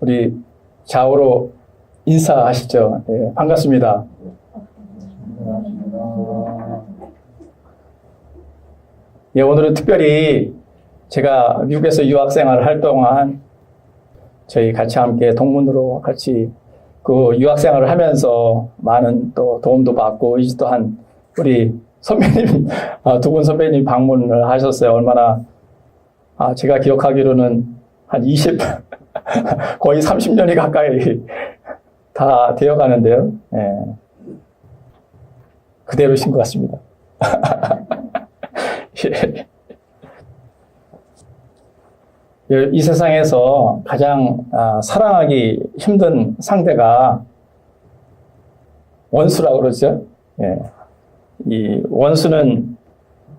우리 좌우로 인사하시죠. 네, 반갑습니다. 예, 오늘은 특별히 제가 미국에서 유학생활을 할 동안 저희 같이 함께 동문으로 같이 그 유학생활을 하면서 많은 또 도움도 받고 의지도 한 우리 선배님, 두 분 선배님 방문을 하셨어요. 얼마나, 제가 기억하기로는 한 거의 30년이 가까이 다 되어 가는데요. 예. 그대로신 것 같습니다. 이 세상에서 가장 사랑하기 힘든 상대가 원수라고 그러죠. 예. 이 원수는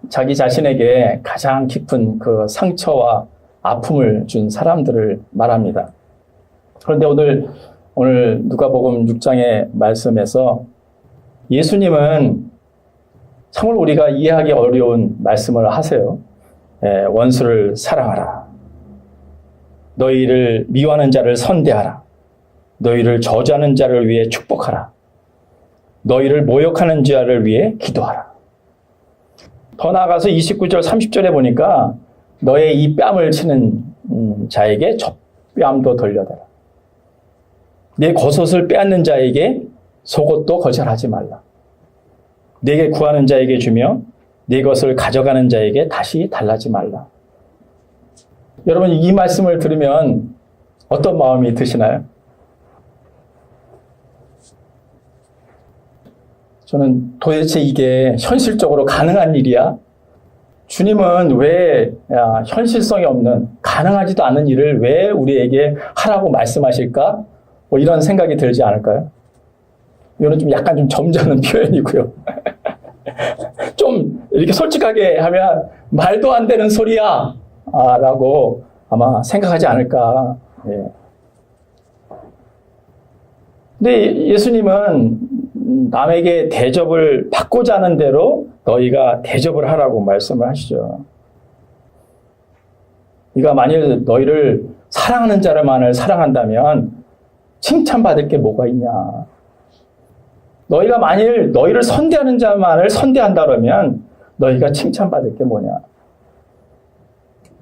자기 자신에게 가장 깊은 그 상처와 아픔을 준 사람들을 말합니다. 그런데 오늘 누가복음 6장의 말씀에서 예수님은 참으로 우리가 이해하기 어려운 말씀을 하세요. 예, 원수를 사랑하라. 너희를 미워하는 자를 선대하라. 너희를 저주하는 자를 위해 축복하라. 너희를 모욕하는 자를 위해 기도하라. 더 나아가서 29절 30절에 보니까 너의 이 뺨을 치는 자에게 저 뺨도 돌려대라. 내 겉옷을 빼앗는 자에게 속옷도 거절하지 말라. 내게 구하는 자에게 주며 내 것을 가져가는 자에게 다시 달라지 말라. 여러분, 이 말씀을 들으면 어떤 마음이 드시나요? 저는 도대체 이게 현실적으로 가능한 일이야? 주님은 왜 현실성이 없는, 가능하지도 않은 일을 왜 우리에게 하라고 말씀하실까? 뭐 이런 생각이 들지 않을까요? 이거는 좀 약간 좀 점잖은 표현이고요. 좀 이렇게 솔직하게 하면 말도 안 되는 소리야! 라고 아마 생각하지 않을까. 예. 근데 예수님은 남에게 대접을 받고자 하는 대로 너희가 대접을 하라고 말씀을 하시죠. 네가 만일 너희를 사랑하는 자만을 사랑한다면 칭찬받을 게 뭐가 있냐. 너희가 만일 너희를 선대하는 자만을 선대한다 그러면 너희가 칭찬받을 게 뭐냐.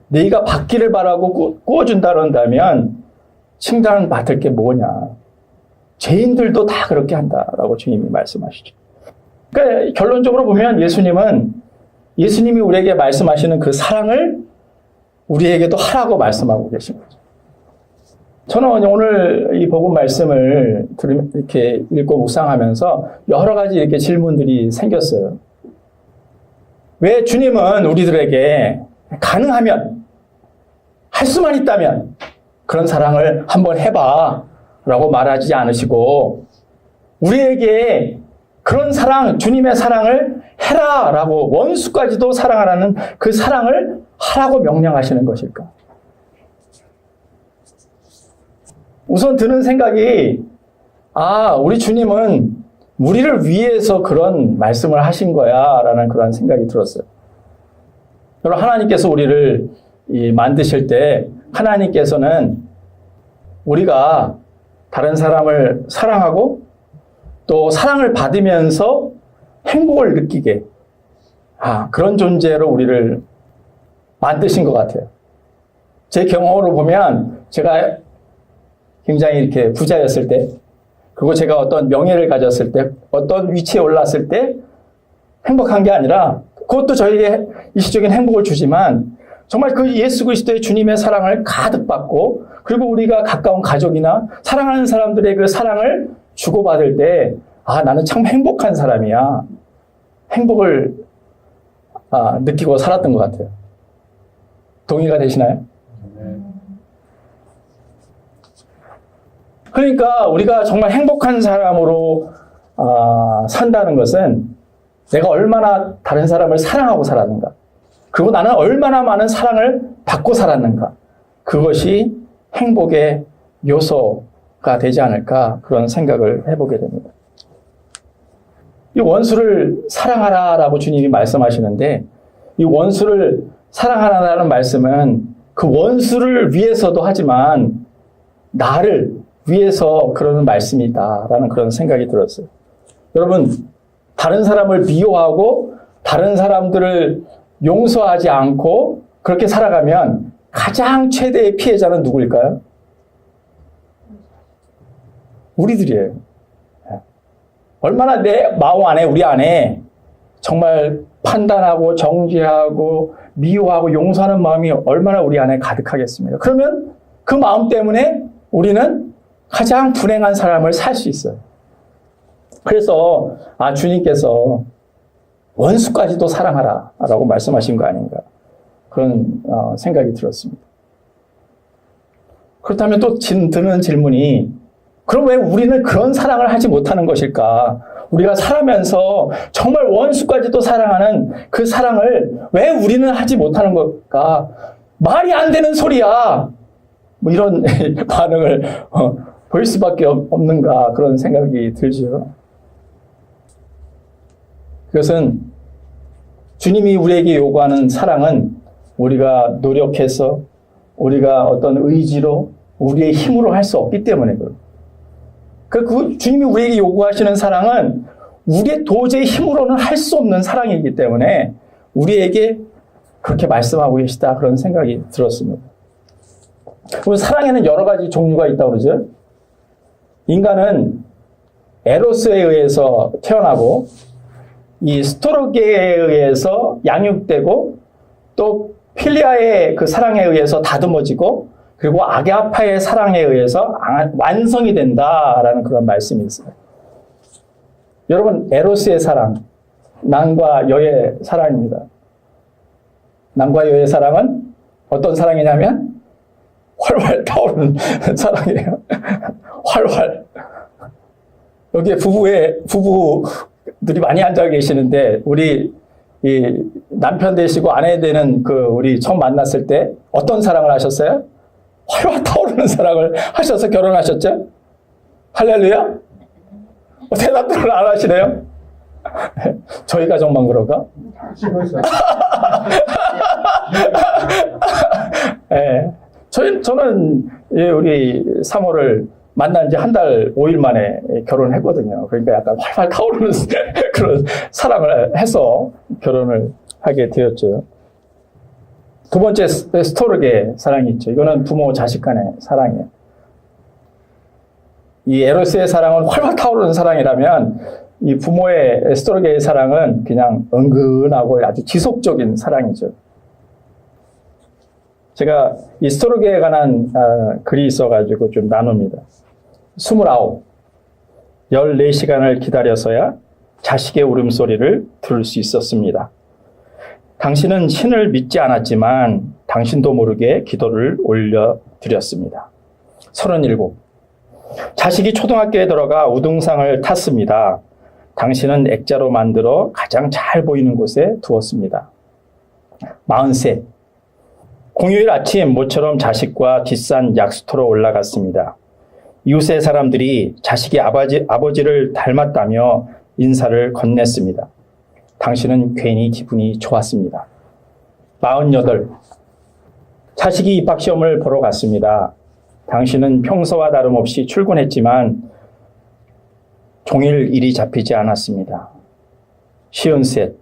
네가 받기를 바라고 꾸어준다 그런다면 칭찬받을 게 뭐냐. 죄인들도 다 그렇게 한다라고 주님이 말씀하시죠. 그러니까 결론적으로 보면 예수님이 우리에게 말씀하시는 그 사랑을 우리에게도 하라고 말씀하고 계신 거죠. 저는 오늘 이 복음 말씀을 이렇게 읽고 묵상하면서 여러 가지 이렇게 질문들이 생겼어요. 왜 주님은 우리들에게 가능하면, 할 수만 있다면 그런 사랑을 한번 해봐 라고 말하지 않으시고 우리에게 그런 사랑, 주님의 사랑을 해라 라고 원수까지도 사랑하라는 그 사랑을 하라고 명령하시는 것일까? 우선 드는 생각이 우리 주님은 우리를 위해서 그런 말씀을 하신 거야 라는 그런 생각이 들었어요. 여러분, 하나님께서 우리를 만드실 때 하나님께서는 우리가 다른 사람을 사랑하고 또 사랑을 받으면서 행복을 느끼게 그런 존재로 우리를 만드신 것 같아요. 제 경험으로 보면 제가 굉장히 이렇게 부자였을 때, 그리고 제가 어떤 명예를 가졌을 때, 어떤 위치에 올랐을 때 행복한 게 아니라 그것도 저에게 일시적인 행복을 주지만 정말 그 예수 그리스도의 주님의 사랑을 가득 받고 그리고 우리가 가까운 가족이나 사랑하는 사람들의 그 사랑을 주고받을 때 나는 참 행복한 사람이야. 행복을 느끼고 살았던 것 같아요. 동의가 되시나요? 그러니까 우리가 정말 행복한 사람으로 산다는 것은 내가 얼마나 다른 사람을 사랑하고 살았는가, 그리고 나는 얼마나 많은 사랑을 받고 살았는가, 그것이 행복의 요소가 되지 않을까 그런 생각을 해보게 됩니다. 이 원수를 사랑하라라고 주님이 말씀하시는데 이 원수를 사랑하라는 말씀은 그 원수를 위해서도 하지만 나를 위해서 그러는 말씀이다라는 그런 생각이 들었어요. 여러분, 다른 사람을 미워하고 다른 사람들을 용서하지 않고 그렇게 살아가면 가장 최대의 피해자는 누구일까요? 우리들이에요. 얼마나 내 마음 안에, 우리 안에 정말 판단하고 정죄하고 미워하고 용서하는 마음이 얼마나 우리 안에 가득하겠습니까? 그러면 그 마음 때문에 우리는 가장 불행한 사람을 살 수 있어요. 그래서 주님께서 원수까지도 사랑하라 라고 말씀하신 거 아닌가 그런 생각이 들었습니다. 그렇다면 또 드는 질문이, 그럼 왜 우리는 그런 사랑을 하지 못하는 것일까? 우리가 살아면서 정말 원수까지도 사랑하는 그 사랑을 왜 우리는 하지 못하는 걸까? 말이 안 되는 소리야! 뭐 이런 반응을 보일 수밖에 없는가 그런 생각이 들죠. 그것은 주님이 우리에게 요구하는 사랑은 우리가 노력해서 우리가 어떤 의지로 우리의 힘으로 할 수 없기 때문에 그래요. 그 주님이 우리에게 요구하시는 사랑은 우리의 도저히 힘으로는 할 수 없는 사랑이기 때문에 우리에게 그렇게 말씀하고 계시다 그런 생각이 들었습니다. 그리고 사랑에는 여러 가지 종류가 있다고 그러죠. 인간은 에로스에 의해서 태어나고 이 스토르게에 의해서 양육되고 또 필리아의 그 사랑에 의해서 다듬어지고 그리고 아게아파의 사랑에 의해서 완성이 된다라는 그런 말씀이 있어요. 여러분, 에로스의 사랑, 남과 여의 사랑입니다. 남과 여의 사랑은 어떤 사랑이냐면 활활 타오르는 사랑이에요. 활활. 여기에 부부들이 많이 앉아 계시는데 우리 이 남편 되시고 아내 되는 우리 처음 만났을 때 어떤 사랑을 하셨어요? 활활 타오르는 사랑을 하셔서 결혼하셨죠? 할렐루야? 대답들을 안 하시네요? 저희 가정만 그런가? 네. 저는 우리 사모를 만난 지 한 달 5일 만에 결혼했거든요. 그러니까 약간 활활 타오르는 그런 사랑을 해서 결혼을 하게 되었죠. 두 번째 스토르게 사랑이 있죠. 이거는 부모 자식 간의 사랑이에요. 이 에로스의 사랑은 활활 타오르는 사랑이라면 이 부모의 스토르게의 사랑은 그냥 은근하고 아주 지속적인 사랑이죠. 제가 이 스토르게에 관한 글이 있어가지고 좀 나눕니다. 29, 14시간을 기다려서야 자식의 울음소리를 들을 수 있었습니다. 당신은 신을 믿지 않았지만 당신도 모르게 기도를 올려드렸습니다. 37, 자식이 초등학교에 들어가 우등상을 탔습니다. 당신은 액자로 만들어 가장 잘 보이는 곳에 두었습니다. 43, 공휴일 아침 모처럼 자식과 뒷산 약수터로 올라갔습니다. 이웃의 사람들이 자식이 아버지를 닮았다며 인사를 건넸습니다. 당신은 괜히 기분이 좋았습니다. 48, 자식이 입학시험을 보러 갔습니다. 당신은 평소와 다름없이 출근했지만 종일 일이 잡히지 않았습니다. 53,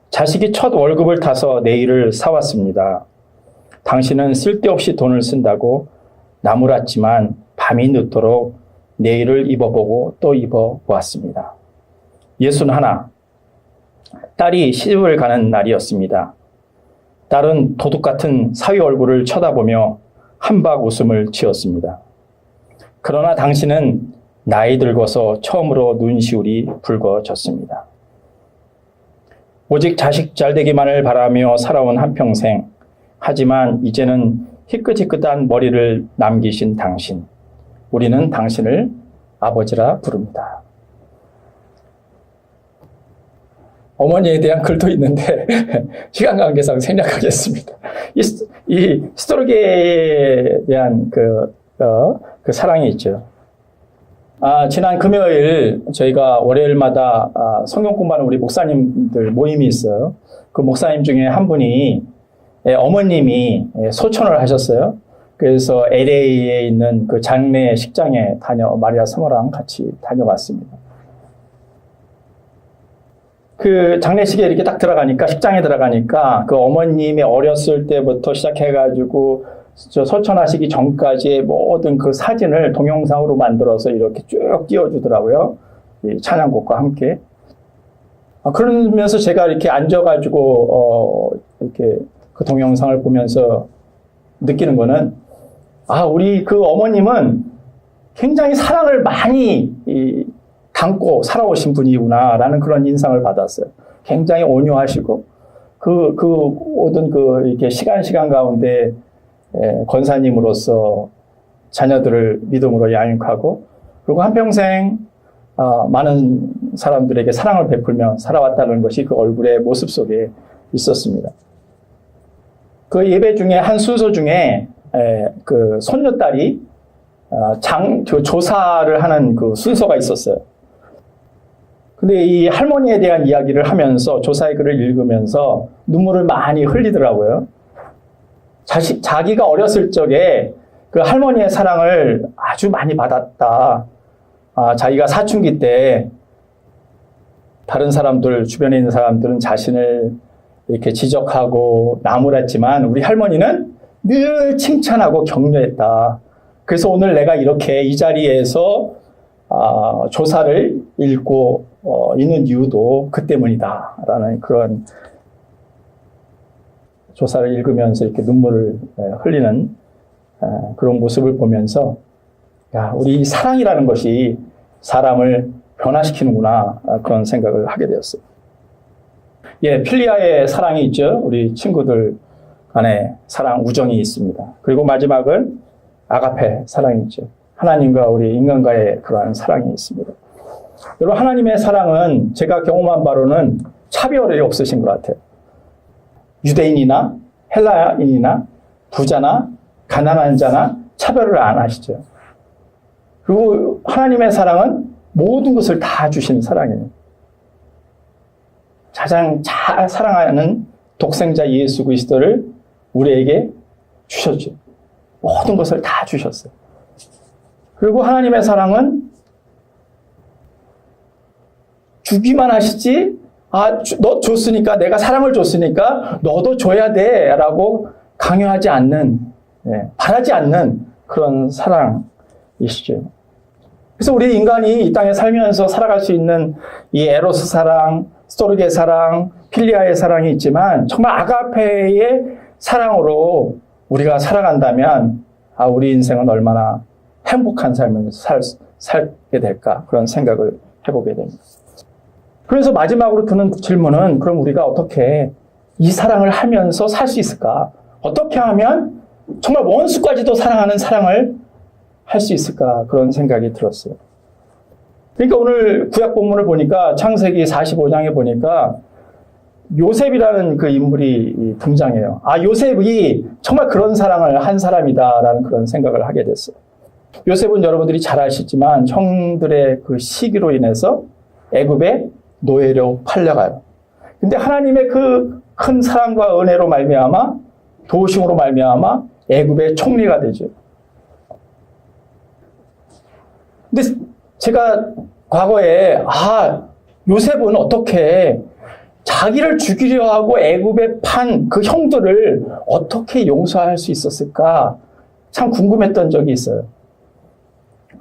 자식이 첫 월급을 타서 내일을 사왔습니다. 당신은 쓸데없이 돈을 쓴다고 나무랐지만 밤이 늦도록 내일을 입어보고 또 입어보았습니다. 61, 딸이 시집을 가는 날이었습니다. 딸은 도둑 같은 사위 얼굴을 쳐다보며 한박 웃음을 지었습니다. 그러나 당신은 나이 들고서 처음으로 눈시울이 붉어졌습니다. 오직 자식 잘되기만을 바라며 살아온 한평생, 하지만 이제는 희끗희끗한 머리를 남기신 당신, 우리는 당신을 아버지라 부릅니다. 어머니에 대한 글도 있는데 시간 관계상 생략하겠습니다. 이 스토르게에 대한 그 사랑이 있죠. 지난 금요일 저희가 월요일마다 성경 공부하는 우리 목사님들 모임이 있어요. 그 목사님 중에 한 분이 어머님이 소천을 하셨어요. 그래서 LA에 있는 그 장례 식장에 마리아 사모랑 같이 다녀왔습니다. 그 장례식에 이렇게 딱 들어가니까, 식장에 들어가니까 그 어머님이 어렸을 때부터 시작해가지고 설천하시기 전까지의 모든 그 사진을 동영상으로 만들어서 이렇게 쭉 띄워주더라고요. 이 찬양곡과 함께. 그러면서 제가 이렇게 앉아가지고, 이렇게 그 동영상을 보면서 느끼는 거는, 우리 그 어머님은 굉장히 사랑을 많이 담고 살아오신 분이구나라는 그런 인상을 받았어요. 굉장히 온유하시고, 모든 이렇게 시간 가운데 권사님으로서 자녀들을 믿음으로 양육하고, 그리고 한평생 많은 사람들에게 사랑을 베풀며 살아왔다는 것이 그 얼굴의 모습 속에 있었습니다. 그 예배 중에 한 순서 중에 그 손녀딸이 조사를 하는 그 순서가 있었어요. 근데 이 할머니에 대한 이야기를 하면서 조사의 글을 읽으면서 눈물을 많이 흘리더라고요. 자기가 어렸을 적에 그 할머니의 사랑을 아주 많이 받았다. 자기가 사춘기 때 다른 사람들, 주변에 있는 사람들은 자신을 이렇게 지적하고 나무랐지만 우리 할머니는 늘 칭찬하고 격려했다. 그래서 오늘 내가 이렇게 이 자리에서 조사를 읽고 있는 이유도 그 때문이다. 라는 그런 조사를 읽으면서 이렇게 눈물을 흘리는 그런 모습을 보면서 우리 사랑이라는 것이 사람을 변화시키는구나 그런 생각을 하게 되었어요. 필리아의 사랑이 있죠. 우리 친구들 간의 사랑, 우정이 있습니다. 그리고 마지막은 아가페 사랑이 있죠. 하나님과 우리 인간과의 그러한 사랑이 있습니다. 여러분, 하나님의 사랑은 제가 경험한 바로는 차별이 없으신 것 같아요. 유대인이나 헬라인이나 부자나 가난한 자나 차별을 안 하시죠. 그리고 하나님의 사랑은 모든 것을 다 주신 사랑이에요. 가장 잘 사랑하는 독생자 예수 그리스도를 우리에게 주셨죠. 모든 것을 다 주셨어요. 그리고 하나님의 사랑은 주기만 하시지, 너 줬으니까, 내가 사랑을 줬으니까 너도 줘야 돼 라고 강요하지 않는, 바라지 않는 그런 사랑이시죠. 그래서 우리 인간이 이 땅에 살면서 살아갈 수 있는 이 에로스 사랑, 스토르게 사랑, 필리아의 사랑이 있지만 정말 아가페의 사랑으로 우리가 살아간다면 우리 인생은 얼마나 행복한 삶을 살게 될까 그런 생각을 해보게 됩니다. 그래서 마지막으로 드는 질문은 그럼 우리가 어떻게 이 사랑을 하면서 살 수 있을까? 어떻게 하면 정말 원수까지도 사랑하는 사랑을 할 수 있을까? 그런 생각이 들었어요. 그러니까 오늘 구약 본문을 보니까 창세기 45장에 보니까 요셉이라는 그 인물이 등장해요. 요셉이 정말 그런 사랑을 한 사람이다라는 그런 생각을 하게 됐어요. 요셉은 여러분들이 잘 아시지만 형들의 그 시기로 인해서 애굽의 노예로 팔려가요. 근데 하나님의 그 큰 사랑과 은혜로 말미암아 도우심으로 말미암아 애굽의 총리가 되죠. 근데 제가 과거에 요셉은 어떻게 자기를 죽이려 하고 애굽에 판 그 형들을 어떻게 용서할 수 있었을까 참 궁금했던 적이 있어요.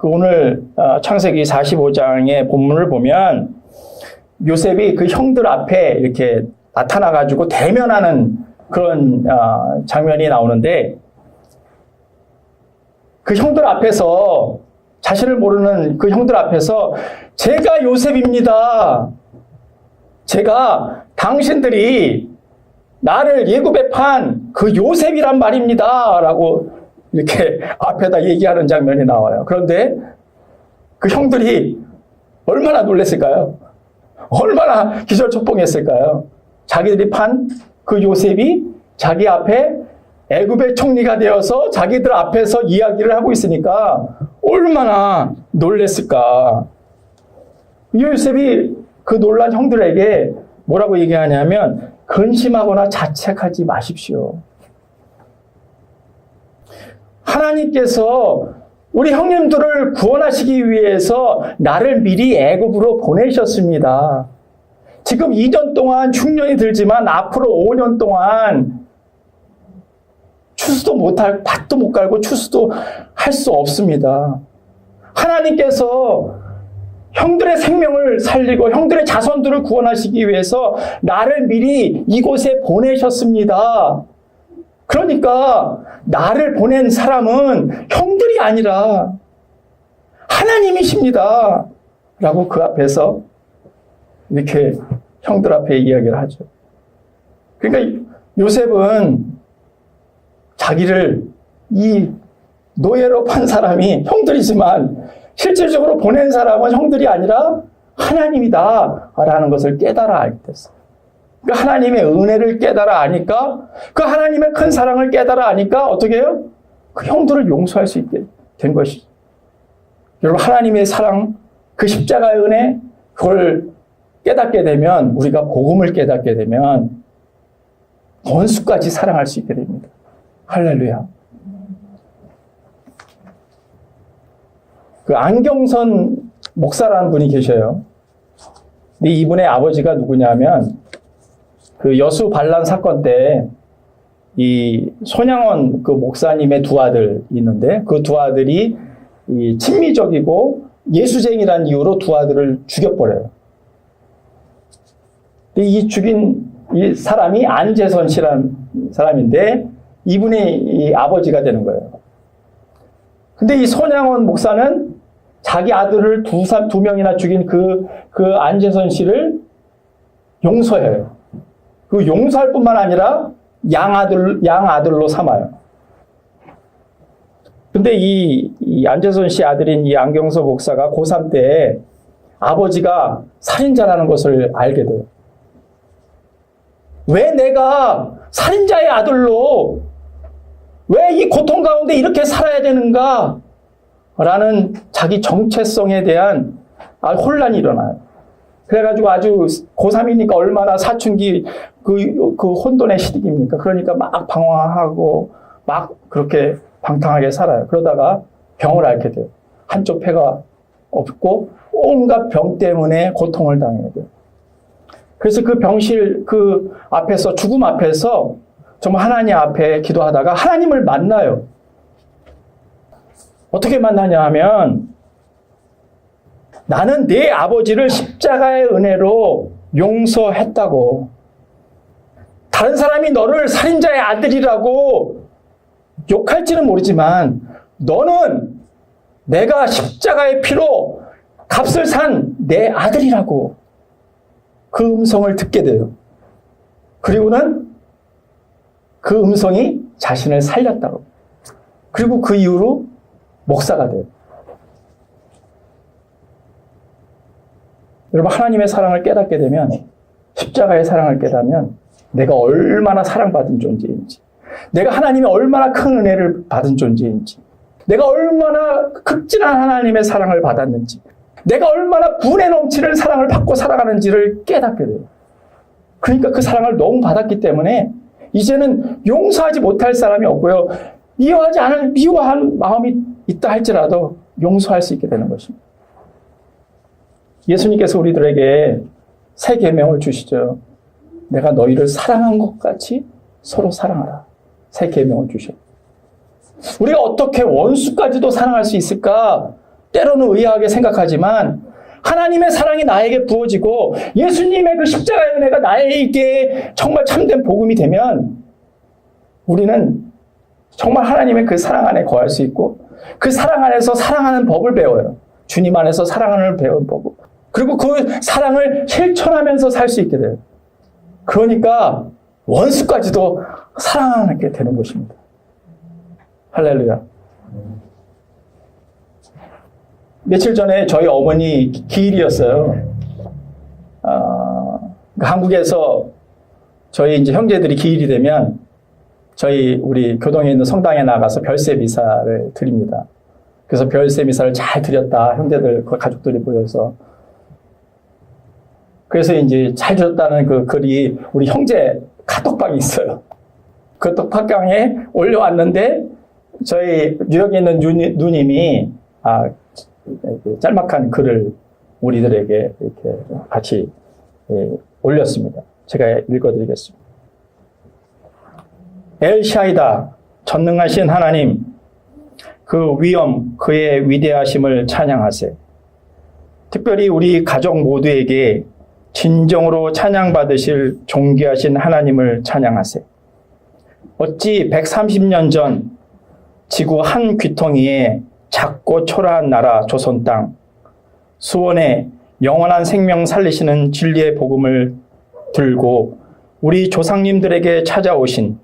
오늘 창세기 45장의 본문을 보면 요셉이 그 형들 앞에 이렇게 나타나가지고 대면하는 그런 장면이 나오는데 그 형들 앞에서 자신을 모르는 그 형들 앞에서 제가 요셉입니다. 제가 당신들이 나를 예굽에 판 그 요셉이란 말입니다. 라고 이렇게 앞에다 얘기하는 장면이 나와요. 그런데 그 형들이 얼마나 놀랐을까요? 얼마나 기절초풍했을까요? 자기들이 판 그 요셉이 자기 앞에 애굽의 총리가 되어서 자기들 앞에서 이야기를 하고 있으니까 얼마나 놀랬을까. 요셉이 그 놀란 형들에게 뭐라고 얘기하냐면 근심하거나 자책하지 마십시오. 하나님께서 우리 형님들을 구원하시기 위해서 나를 미리 애굽으로 보내셨습니다. 지금 2년 동안 흉년이 들지만 앞으로 5년 동안 추수도 못할, 밭도 못 갈고 추수도 할 수 없습니다. 하나님께서 형들의 생명을 살리고 형들의 자손들을 구원하시기 위해서 나를 미리 이곳에 보내셨습니다. 그러니까 나를 보낸 사람은 형들이 아니라 하나님이십니다. 라고 그 앞에서 이렇게 형들 앞에 이야기를 하죠. 그러니까 요셉은 자기를 이 노예로 판 사람이 형들이지만 실질적으로 보낸 사람은 형들이 아니라 하나님이다 라는 것을 깨달아 알게 됐어요. 그 하나님의 은혜를 깨달아 아니까, 그 하나님의 큰 사랑을 깨달아 아니까 어떻게 해요? 그 형들을 용서할 수 있게 된 것이죠. 여러분, 하나님의 사랑, 그 십자가의 은혜, 그걸 깨닫게 되면, 우리가 복음을 깨닫게 되면 원수까지 사랑할 수 있게 됩니다. 할렐루야. 그 안경선 목사라는 분이 계셔요. 근데 이분의 아버지가 누구냐면 그 여수 반란 사건 때 이 손양원 그 목사님의 두 아들 있는데 그 두 아들이 이 친미적이고 예수쟁이라는 이유로 두 아들을 죽여버려요. 이 죽인 이 사람이 안재선 씨라는 사람인데 이분이 이 아버지가 되는 거예요. 근데 이 손양원 목사는 자기 아들을 두 명이나 죽인 그 안재선 씨를 용서해요. 그 용서할 뿐만 아니라 양아들로 삼아요. 근데 이 안재선 씨 아들인 이 안경서 목사가 고3 때 아버지가 살인자라는 것을 알게 돼요. 왜 내가 살인자의 아들로 왜 이 고통 가운데 이렇게 살아야 되는가? 라는 자기 정체성에 대한 혼란이 일어나요. 그래가지고 아주 고3이니까 얼마나 사춘기 그 혼돈의 시기입니까? 그러니까 막 방황하고 막 그렇게 방탕하게 살아요. 그러다가 병을 앓게 돼요. 한쪽 폐가 없고 온갖 병 때문에 고통을 당해야 돼요. 그래서 그 병실 그 앞에서 죽음 앞에서 정말 하나님 앞에 기도하다가 하나님을 만나요. 어떻게 만나냐 하면 나는 네 아버지를 십자가의 은혜로 용서했다고. 다른 사람이 너를 살인자의 아들이라고 욕할지는 모르지만 너는 내가 십자가의 피로 값을 산 내 아들이라고 그 음성을 듣게 돼요. 그리고는 그 음성이 자신을 살렸다고. 그리고 그 이후로 목사가 돼요. 여러분, 하나님의 사랑을 깨닫게 되면, 십자가의 사랑을 깨닫으면 내가 얼마나 사랑받은 존재인지, 내가 하나님의 얼마나 큰 은혜를 받은 존재인지, 내가 얼마나 극진한 하나님의 사랑을 받았는지, 내가 얼마나 분에 넘치는 사랑을 받고 살아가는지를 깨닫게 돼요. 그러니까 그 사랑을 너무 받았기 때문에 이제는 용서하지 못할 사람이 없고요. 미워한 마음이 있다 할지라도 용서할 수 있게 되는 것입니다. 예수님께서 우리들에게 새 계명을 주시죠. 내가 너희를 사랑한 것 같이 서로 사랑하라. 새 계명을 주셔. 우리가 어떻게 원수까지도 사랑할 수 있을까? 때로는 의아하게 생각하지만 하나님의 사랑이 나에게 부어지고 예수님의 그 십자가의 은혜가 나에게 정말 참된 복음이 되면 우리는 정말 하나님의 그 사랑 안에 거할 수 있고 그 사랑 안에서 사랑하는 법을 배워요. 주님 안에서 사랑하는 배운 법. 그리고 그 사랑을 실천하면서 살 수 있게 돼요. 그러니까 원수까지도 사랑하게 되는 것입니다. 할렐루야. 며칠 전에 저희 어머니 기일이었어요. 한국에서 저희 이제 형제들이 기일이 되면 우리 교동에 있는 성당에 나가서 별세 미사를 드립니다. 그래서 별세 미사를 잘 드렸다. 형제들, 가족들이 모여서. 그래서 이제 잘 드렸다는 그 글이 우리 형제 카톡방이 있어요. 그 카톡방에 올려왔는데 저희 뉴욕에 있는 누님이 짤막한 글을 우리들에게 이렇게 같이 올렸습니다. 제가 읽어드리겠습니다. 엘샤이다, 전능하신 하나님, 그 위엄, 그의 위대하심을 찬양하세. 특별히 우리 가족 모두에게 진정으로 찬양받으실 존귀하신 하나님을 찬양하세. 어찌 130년 전 지구 한 귀퉁이에 작고 초라한 나라 조선 땅, 수원에 영원한 생명 살리시는 진리의 복음을 들고 우리 조상님들에게 찾아오신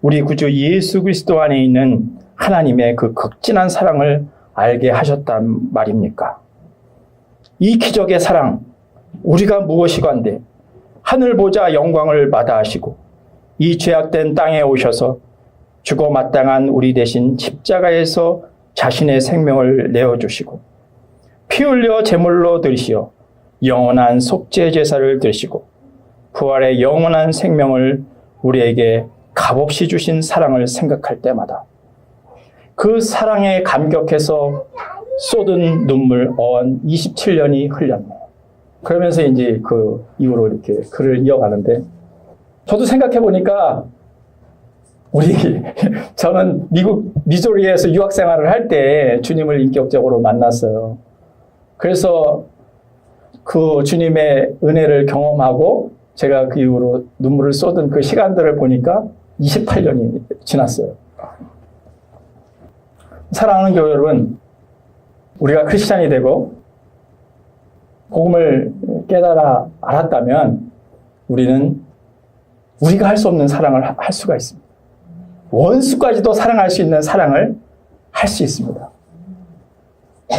우리 구주 예수 그리스도 안에 있는 하나님의 그 극진한 사랑을 알게 하셨단 말입니까? 이 기적의 사랑, 우리가 무엇이건데 하늘 보자 영광을 마다하시고 이 죄악된 땅에 오셔서 죽어 마땅한 우리 대신 십자가에서 자신의 생명을 내어주시고 피 흘려 제물로 드리시어 영원한 속죄 제사를 드리시고 부활의 영원한 생명을 우리에게 값없이 주신 사랑을 생각할 때마다 그 사랑에 감격해서 쏟은 눈물 어언 27년이 흘렸네요. 그러면서 이제 그 이후로 이렇게 글을 이어가는데 저도 생각해 보니까 저는 미국 미조리에서 유학 생활을 할 때 주님을 인격적으로 만났어요. 그래서 그 주님의 은혜를 경험하고 제가 그 이후로 눈물을 쏟은 그 시간들을 보니까 28년이 지났어요. 사랑하는 교회 여러분, 우리가 크리스찬이 되고 복음을 깨달아 알았다면 우리는 우리가 할 수 없는 사랑을 할 수가 있습니다. 원수까지도 사랑할 수 있는 사랑을 할 수 있습니다.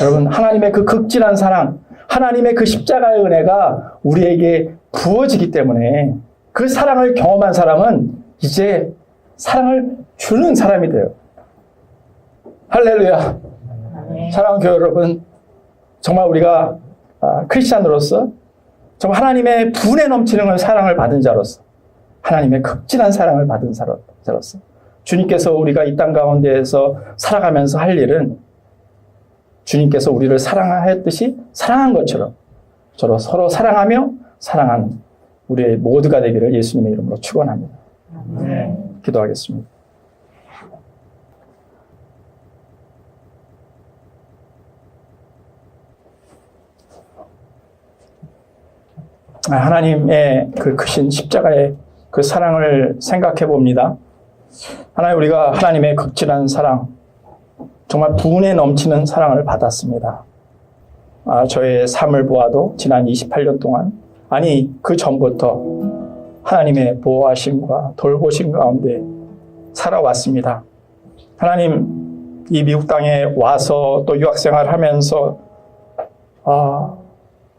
여러분, 하나님의 그 극진한 사랑, 하나님의 그 십자가의 은혜가 우리에게 부어지기 때문에 그 사랑을 경험한 사람은 이제 사랑을 주는 사람이 돼요. 할렐루야. 사랑하는 교회 여러분, 정말 우리가 크리스찬으로서 정말 하나님의 분에 넘치는 사랑을 받은 자로서 하나님의 극진한 사랑을 받은 자로서 주님께서 우리가 이 땅 가운데에서 살아가면서 할 일은 주님께서 우리를 사랑하였듯이 사랑한 것처럼 서로 사랑하며 사랑하는 우리 모두가 되기를 예수님의 이름으로 축원합니다. 기도하겠습니다. 하나님의 그 크신 십자가의 그 사랑을 생각해 봅니다. 하나님, 우리가 하나님의 극진한 사랑, 정말 분에 넘치는 사랑을 받았습니다. 저의 삶을 보아도 지난 28년 동안, 아니 그 전부터 하나님의 보호하심과 돌보심 가운데 살아왔습니다. 하나님, 이 미국 땅에 와서 또 유학생활 하면서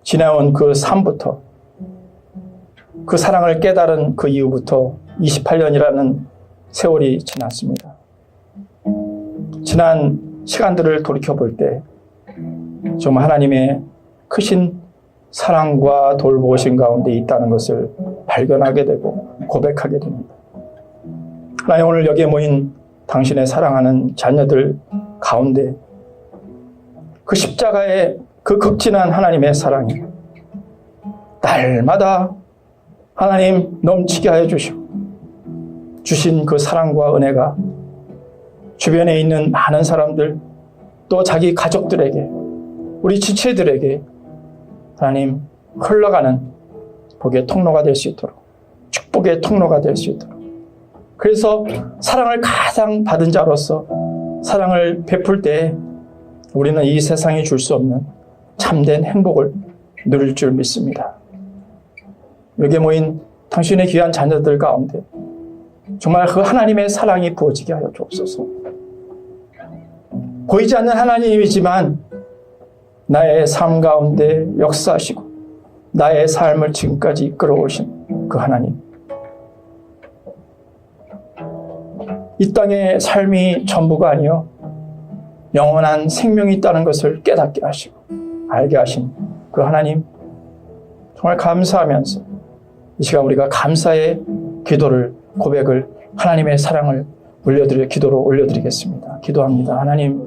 지나온 그 삶부터, 그 사랑을 깨달은 그 이후부터 28년이라는 세월이 지났습니다. 지난 시간들을 돌이켜볼 때 정말 하나님의 크신 사랑과 돌보심 가운데 있다는 것을 발견하게 되고 고백하게 됩니다. 하나님, 오늘 여기에 모인 당신의 사랑하는 자녀들 가운데 그 십자가의 그 극진한 하나님의 사랑이 날마다 하나님 넘치게 하여 주시고 주신 그 사랑과 은혜가 주변에 있는 많은 사람들, 또 자기 가족들에게, 우리 지체들에게 하나님 흘러가는 복의 통로가 될 수 있도록, 축복의 통로가 될 수 있도록, 그래서 사랑을 가장 받은 자로서 사랑을 베풀 때 우리는 이 세상이 줄 수 없는 참된 행복을 누릴 줄 믿습니다. 여기에 모인 당신의 귀한 자녀들 가운데 정말 그 하나님의 사랑이 부어지게 하여 주옵소서. 보이지 않는 하나님이지만 나의 삶 가운데 역사하시고 나의 삶을 지금까지 이끌어오신 그 하나님, 이 땅의 삶이 전부가 아니요 영원한 생명이 있다는 것을 깨닫게 하시고 알게 하신 그 하나님, 정말 감사하면서 이 시간 우리가 감사의 기도를, 고백을, 하나님의 사랑을 기도로 올려드리겠습니다. 기도합니다. 하나님,